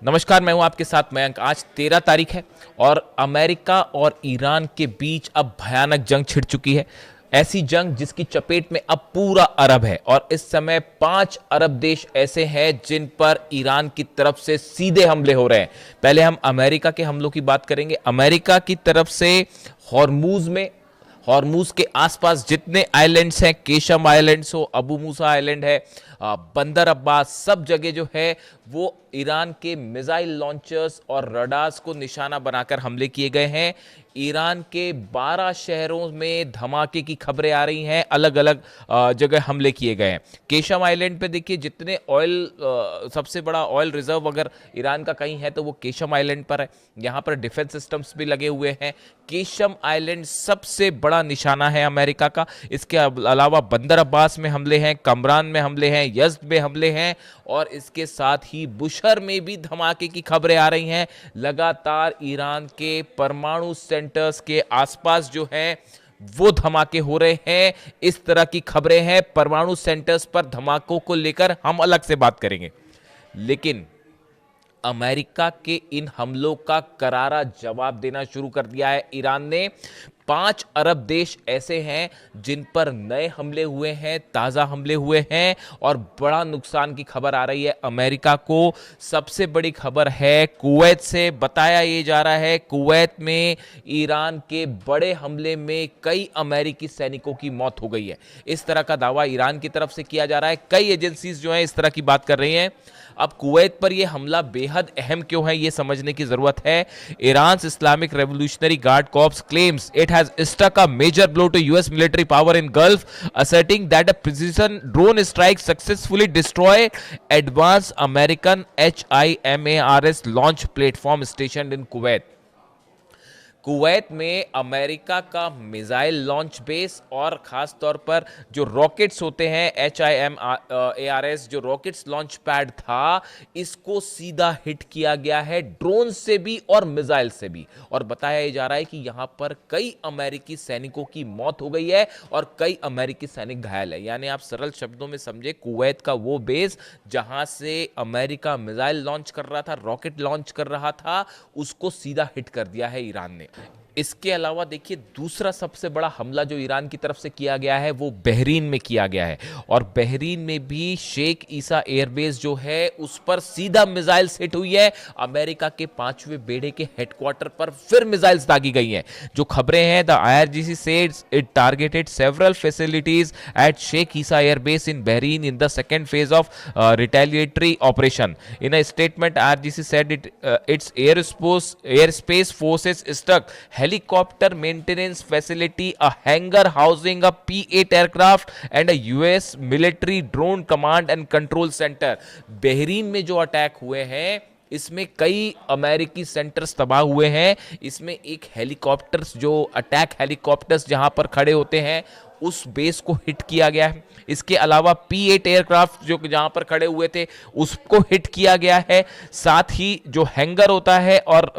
नमस्कार, मैं हूं आपके साथ मयंक। आज 13 तारीख है और अमेरिका और ईरान के बीच अब भयानक जंग छिड़ चुकी है। ऐसी जंग जिसकी चपेट में अब पूरा अरब है और इस समय 5 अरब देश ऐसे हैं जिन पर ईरान की तरफ से सीधे हमले हो रहे हैं। पहले हम अमेरिका के हमलों की बात करेंगे। अमेरिका की तरफ से हॉर्मूज के आसपास जितने आइलैंड्स हैं, केशम आइलैंड्स हो, अबू मूसा आइलैंड है, बंदर अब्बास, सब जगह जो है वो ईरान के मिसाइल लॉन्चर्स और रडार्स को निशाना बनाकर हमले किए गए हैं। ईरान के 12 शहरों में धमाके की खबरें आ रही हैं, अलग अलग जगह हमले किए गए हैं। केशम आइलैंड पे देखिए, जितने सबसे बड़ा ऑयल रिजर्व अगर ईरान का कहीं है तो वो केशम आइलैंड पर है। यहाँ पर डिफेंस सिस्टम्स भी लगे हुए हैं। केशम आइलैंड सबसे बड़ा निशाना है अमेरिका का। इसके अलावा बंदर अब्बास में हमले हैं, कमरान में हमले हैं, यज़्द में हमले हैं और इसके साथ ही बुशर में भी धमाके की खबरें आ रही हैं। लगातार ईरान के परमाणु सेंटर्स के आसपास जो है वो धमाके हो रहे हैं। इस तरह की खबरें हैं। परमाणु सेंटर्स पर धमाकों को लेकर हम अलग से बात करेंगे, लेकिन अमेरिका के इन हमलों का करारा जवाब देना शुरू कर दिया है ईरान ने। 5 अरब देश ऐसे हैं जिन पर नए हमले हुए हैं, ताज़ा हमले हुए हैं और बड़ा नुकसान की खबर आ रही है अमेरिका को। सबसे बड़ी खबर है कुवैत से। बताया ये जा रहा है कुवैत में ईरान के बड़े हमले में कई अमेरिकी सैनिकों की मौत हो गई है। इस तरह का दावा ईरान की तरफ से किया जा रहा है। कई एजेंसीज जो हैं इस तरह की बात कर रही हैं। अब कुवैत पर यह हमला बेहद अहम क्यों है, यह समझने की जरूरत है। Iran Islamic Revolutionary Guard corps claims it has struck a major blow to US military power in Gulf, asserting that a precision drone strike successfully destroyed advanced American HIMARS launch platform stationed in Kuwait. Kuwait में America का missile launch base और ख़ास तौर पर जो rockets होते हैं HIMARS, जो रॉकेट्स लॉन्च पैड था, इसको सीधा हिट किया गया है ड्रोन से भी और मिसाइल से भी। और बताया जा रहा है कि यहाँ पर कई अमेरिकी सैनिकों की मौत हो गई है और कई अमेरिकी सैनिक घायल है। यानी आप सरल शब्दों में समझे, कुवैत का वो बेस जहाँ से अमेरिका मिसाइल लॉन्च कर रहा था, रॉकेट लॉन्च कर रहा था, उसको सीधा हिट कर दिया है ईरान ने। इसके अलावा देखिए, दूसरा सबसे बड़ा हमला जो ईरान की तरफ से किया गया है वो बहरीन में किया गया है और बहरीन में भी शेख ईसा एयरबेस जो है उस पर सीधा मिसाइल्स हिट हुई है। अमेरिका के 5वें बेड़े के हेडक्वार्टर पर फिर मिसाइल्स दागी गई हैं। जो खबरें हैं, the IRGC says it targeted several facilities at Sheikh Issa Air Base in Bahrain in the second phase of retaliatory operation. In a statement, IRGC said its airspace forces struck helicopter maintenance facility, a hangar housing a P-8 aircraft and a US military drone command and control center. Bahrain में जो attack हुए हैं इसमें कई अमेरिकी centres तबाह हुए हैं। इसमें एक हेलीकॉप्टर्स, जो अटैक हेलीकॉप्टर्स जहां पर खड़े होते हैं, उस बेस को हिट किया गया है। इसके अलावा P-8 एयरक्राफ्ट जो जहां पर खड़े हुए थे उसको हिट किया गया है। साथ ही जो हैंगर होता है और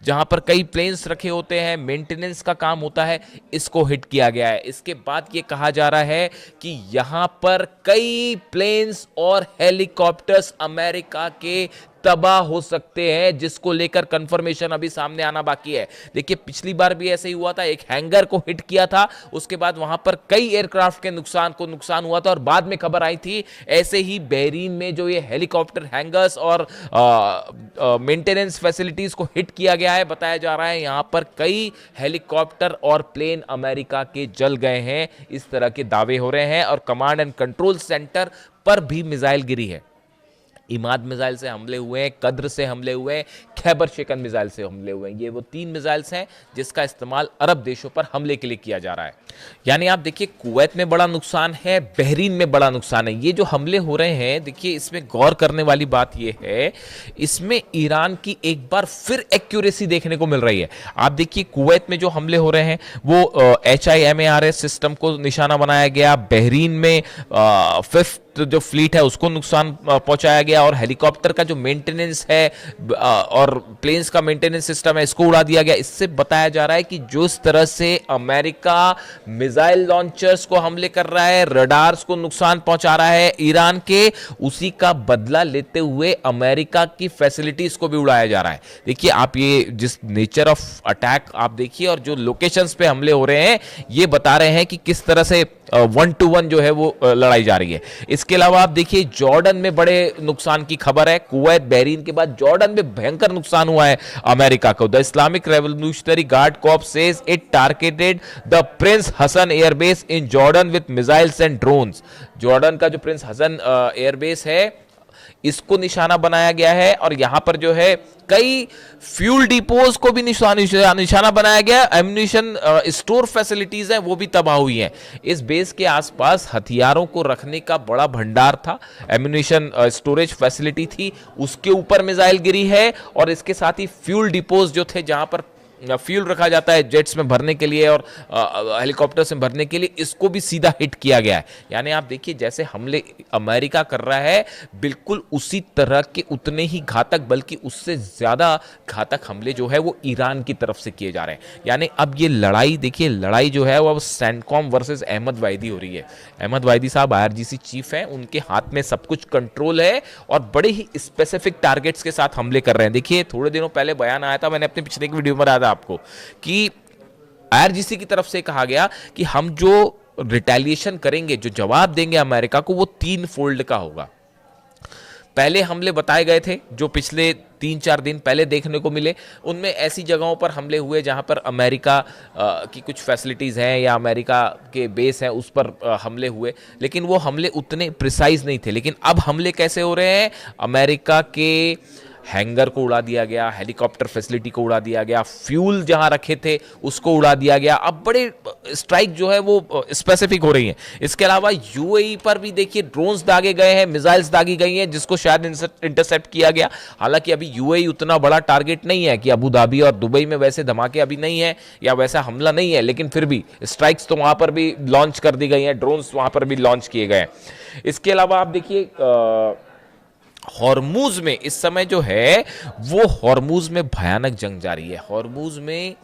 जहां पर कई प्लेन्स रखे होते हैं, मेंटेनेंस का काम होता है, इसको हिट किया गया है। इसके बाद ये कहा जा रहा है कि यहां पर कई प्लेन्स और हेलीकॉप्टर्स अमेरिका के तबाह हो सकते हैं, जिसको लेकर कंफर्मेशन अभी सामने आना बाकी है। देखिए, पिछली बार भी ऐसे ही हुआ था, एक हैंगर को हिट किया था, उसके बाद वहां पर कई एयरक्राफ्ट के नुकसान हुआ था और बाद में खबर आई थी। ऐसे ही बहरीन में जो ये हेलीकॉप्टर हैंगर्स और मेंटेनेंस फैसिलिटीज को हिट किया गया है, बताया जा रहा है यहां पर कई हेलीकॉप्टर और प्लेन अमेरिका के जल गए हैं। इस तरह के दावे हो रहे हैं और कमांड एंड कंट्रोल सेंटर पर भी मिसाइल गिरी है। इमाद मिसाइल से हमले हुए हैं, कद्र से हमले हुए हैं, खैबर शेकन मिसाइल से हमले हुए हैं। ये वो 3 मिसाइल्स हैं जिसका इस्तेमाल अरब देशों पर हमले के लिए किया जा रहा है। यानी आप देखिए, कुवैत में बड़ा नुकसान है, बहरीन में बड़ा नुकसान है। ये जो हमले हो रहे हैं, देखिए इसमें गौर करने वाली बात ये है, इसमें ईरान की एक बार फिर एक्यूरेसी देखने को मिल रही है। आप देखिए, कुवैत में जो हमले हो रहे हैं वो HIMARS सिस्टम को निशाना बनाया गया। बहरीन में 5th जो फ्लीट है उसको नुकसान पहुंचाया गया, और हेलीकॉप्टर का जो मेंटेनेंस है और प्लेन्स का मेंटेनेंस सिस्टम है इसको उड़ा दिया गया। इससे बताया जा रहा है कि जो इस तरह से अमेरिका मिसाइल लॉन्चर्स को हमले कर रहा है, रडार्स को नुकसान पहुंचा रहा है ईरान के, उसी का बदला लेते हुए अमेरिका की फैसिलिटीज को भी उड़ाया जा रहा है। देखिए आप ये जिस नेचर ऑफ अटैक आप देखिए और जो लोकेशंस पे हमले हो रहे हैं ये बता रहे हैं कि किस तरह से 1-to-1 जो है वो लड़ाई जा रही है। इसके अलावा आप देखिए जॉर्डन में बड़े नुकसान की खबर है। कुवैत बहरीन के बाद जॉर्डन में भयंकर नुकसान हुआ है अमेरिका को। The Islamic Revolutionary Guard Corps says it targeted the Prince Hassan airbase in Jordan with missiles and drones. Jordan का जो प्रिंस हसन एयरबेस है इसको निशाना बनाया गया है, और यहां पर जो है कई फ्यूल डिपोज को भी निशाना बनाया गया। एम्यूनिशन स्टोर फैसिलिटीज हैं वो भी तबाह हुई हैं। इस बेस के आसपास हथियारों को रखने का बड़ा भंडार था, एम्यूनिशन स्टोरेज फैसिलिटी थी, उसके ऊपर मिसाइल गिरी है, और इसके साथ ही फ्यूल डिपोज जो थे जहां पर फ्यूल रखा जाता है जेट्स में भरने के लिए और हेलीकॉप्टर्स में भरने के लिए, इसको भी सीधा हिट किया गया है। यानी आप देखिए जैसे हमले अमेरिका कर रहा है बिल्कुल उसी तरह के उतने ही घातक बल्कि उससे ज्यादा घातक हमले जो है वो ईरान की तरफ से किए जा रहे हैं। यानी अब ये लड़ाई देखिए, लड़ाई जो है वो अब सेंटकॉम वर्सेस अहमद वाहिदी हो रही है। अहमद वाहिदी साहब IRGC चीफ हैं, उनके हाथ में सब कुछ कंट्रोल है और बड़े ही स्पेसिफिक टारगेट्स के साथ हमले कर रहे हैं। देखिए थोड़े दिनों पहले बयान आया था, मैंने अपने पिछले की वीडियो में बताया था आपको कि IRGC की तरफ से कहा गया कि हम जो रिटेलिएशन करेंगे, जो जवाब देंगे अमेरिका को, वो 3 फोल्ड का होगा। पहले हमले बताए गए थे जो पिछले 3-4 दिन पहले देखने को मिले, उनमें ऐसी जगहों पर हमले हुए जहां पर अमेरिका की कुछ फैसिलिटीज़ हैं या अमेरिका के बेस हैं उस पर हमले हुए, लेकिन वो हमले उतने प्रिसाइज नहीं थे। लेकिन अब हमले कैसे हो रहे हैं, अमेरिका के हैंगर को उड़ा दिया गया, हेलीकॉप्टर फैसिलिटी को उड़ा दिया गया, फ्यूल जहां रखे थे उसको उड़ा दिया गया। अब बड़े स्ट्राइक जो है वो स्पेसिफिक हो रही हैं। इसके अलावा UAE पर भी देखिए ड्रोन्स दागे गए हैं, मिसाइल्स दागी गई हैं जिसको शायद इंटरसेप्ट किया गया। हालांकि अभी UAE उतना बड़ा टारगेट नहीं है कि अबू धाबी और दुबई में वैसे धमाके अभी नहीं है या वैसा हमला नहीं है, लेकिन फिर भी स्ट्राइक्स तो वहां पर भी लॉन्च कर दी गई हैं, ड्रोन्स वहां पर भी लॉन्च किए गए हैं। इसके अलावा आप देखिए हॉर्मूज में इस समय जो है वो हॉर्मूज में भयानक जंग जारी है। हॉर्मूज में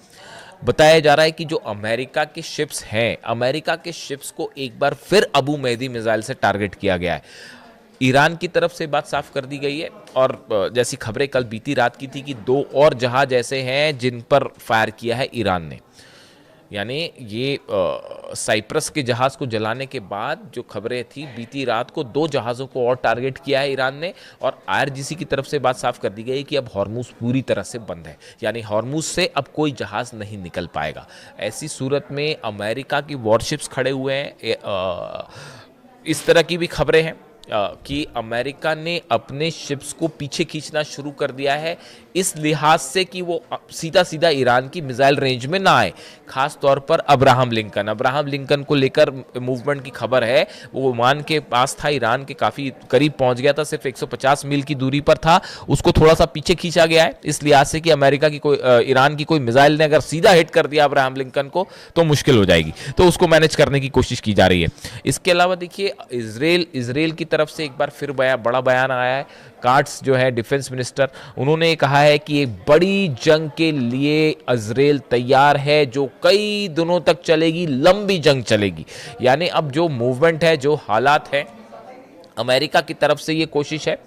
बताया जा रहा है कि जो अमेरिका के शिप्स हैं, अमेरिका के शिप्स को एक बार फिर अबू मेहदी मिसाइल से टारगेट किया गया है। ईरान की तरफ से बात साफ कर दी गई है, और जैसी खबरें कल बीती रात की थी कि 2 और जहाज ऐसे हैं जिन पर फायर किया है ईरान ने। यानी ये साइप्रस के जहाज को जलाने के बाद जो खबरें थी बीती रात को 2 जहाज़ों को और टारगेट किया है ईरान ने, और IRGC की तरफ से बात साफ कर दी गई कि अब हॉर्मूज पूरी तरह से बंद है, यानी हॉर्मूज से अब कोई जहाज़ नहीं निकल पाएगा। ऐसी सूरत में अमेरिका की वॉरशिप्स खड़े हुए हैं। इस तरह की भी खबरें हैं कि अमेरिका ने अपने शिप्स को पीछे खींचना शुरू कर दिया है, इस लिहाज से कि वो सीधा सीधा ईरान की मिसाइल रेंज में ना आए। खास तौर पर अब्राहम लिंकन को लेकर मूवमेंट की खबर है। वो ओमान के पास था, ईरान के काफ़ी करीब पहुंच गया था, सिर्फ 150 मील की दूरी पर था, उसको थोड़ा सा पीछे खींचा गया है इस लिहाज से कि अमेरिका की ईरान की कोई मिसाइल ने अगर सीधा हिट कर दिया अब्राहम लिंकन को तो मुश्किल हो जाएगी, तो उसको मैनेज करने की कोशिश की जा रही है। इसके अलावा देखिए इसराइल की तरफ से एक बार फिर बड़ा बयान आया है। कार्ट्स जो है डिफेंस मिनिस्टर, उन्होंने कहा है कि एक बड़ी जंग के लिए इजराइल तैयार है जो कई दिनों तक चलेगी, लंबी जंग चलेगी। यानी अब जो मूवमेंट है, जो हालात है, अमेरिका की तरफ से ये कोशिश है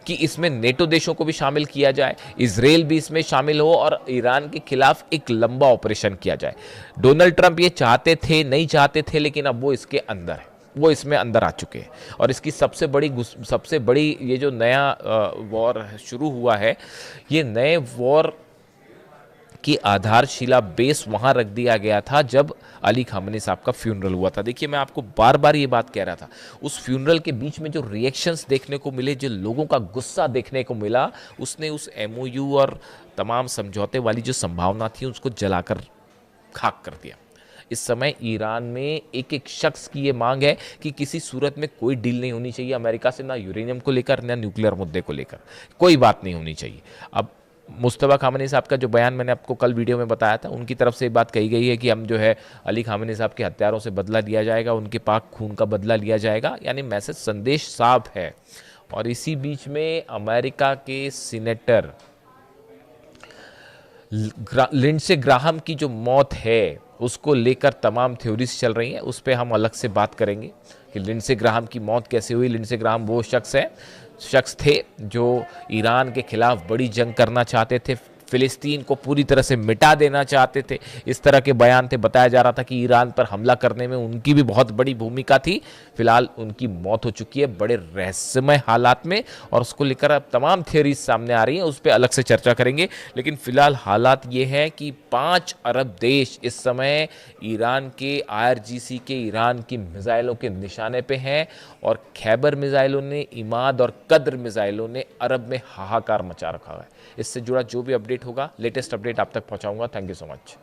कि इसमें नेटो देशों को भी शामिल किया जाए, इजराइल भी इसमें शामिल हो और ईरान के खिलाफ एक लंबा ऑपरेशन किया जाए। डोनाल्ड ट्रंप ये चाहते थे, नहीं चाहते थे, लेकिन अब वो इसके अंदर है, वो इसमें अंदर आ चुके हैं। और इसकी सबसे बड़ी ये जो नया वॉर शुरू हुआ है, ये नए वॉर की आधारशिला बेस वहां रख दिया गया था जब अली खामनी साहब का फ्यूनरल हुआ था। देखिए मैं आपको बार बार ये बात कह रहा था, उस फ्यूनरल के बीच में जो रिएक्शंस देखने को मिले, जो लोगों का गुस्सा देखने को मिला, उसने उस MOU और तमाम समझौते वाली जो संभावना थी उसको जलाकर खाक कर दिया। इस समय ईरान में एक शख्स की ये मांग है कि किसी सूरत में कोई डील नहीं होनी चाहिए अमेरिका से, ना यूरेनियम को लेकर ना न्यूक्लियर मुद्दे को लेकर, कोई बात नहीं होनी चाहिए। अब मुस्तफ़ा खामनी साहब का जो बयान मैंने आपको कल वीडियो में बताया था, उनकी तरफ से बात कही गई है कि हम जो है अली खामनी साहब के हत्यारों से बदला लिया जाएगा, उनके पाक खून का बदला लिया जाएगा, यानी मैसेज संदेश साफ है। और इसी बीच में अमेरिका के सीनेटर लिंडसे ग्राहम की जो मौत है उसको लेकर तमाम थ्योरीज चल रही हैं, उस पर हम अलग से बात करेंगे कि लिंडसे ग्राहम की मौत कैसे हुई। लिंडसे ग्राहम वो शख्स थे जो ईरान के खिलाफ बड़ी जंग करना चाहते थे, फिलिस्तीन को पूरी तरह से मिटा देना चाहते थे, इस तरह के बयान थे। बताया जा रहा था कि ईरान पर हमला करने में उनकी भी बहुत बड़ी भूमिका थी। फिलहाल उनकी मौत हो चुकी है बड़े रहस्यमय हालात में, और उसको लेकर अब तमाम थियोरीज सामने आ रही हैं, उस पर अलग से चर्चा करेंगे। लेकिन फिलहाल हालात ये है कि 5 अरब देश इस समय ईरान के IRGC के ईरान की मिसाइलों के निशाने पे हैं, और खैबर मिसाइलों ने, इमाद और कद्र मिसाइलों ने अरब में हाहाकार मचा रखा है। इससे जुड़ा जो भी अपडेट होगा, लेटेस्ट अपडेट आप तक पहुंचाऊंगा। Thank you so much.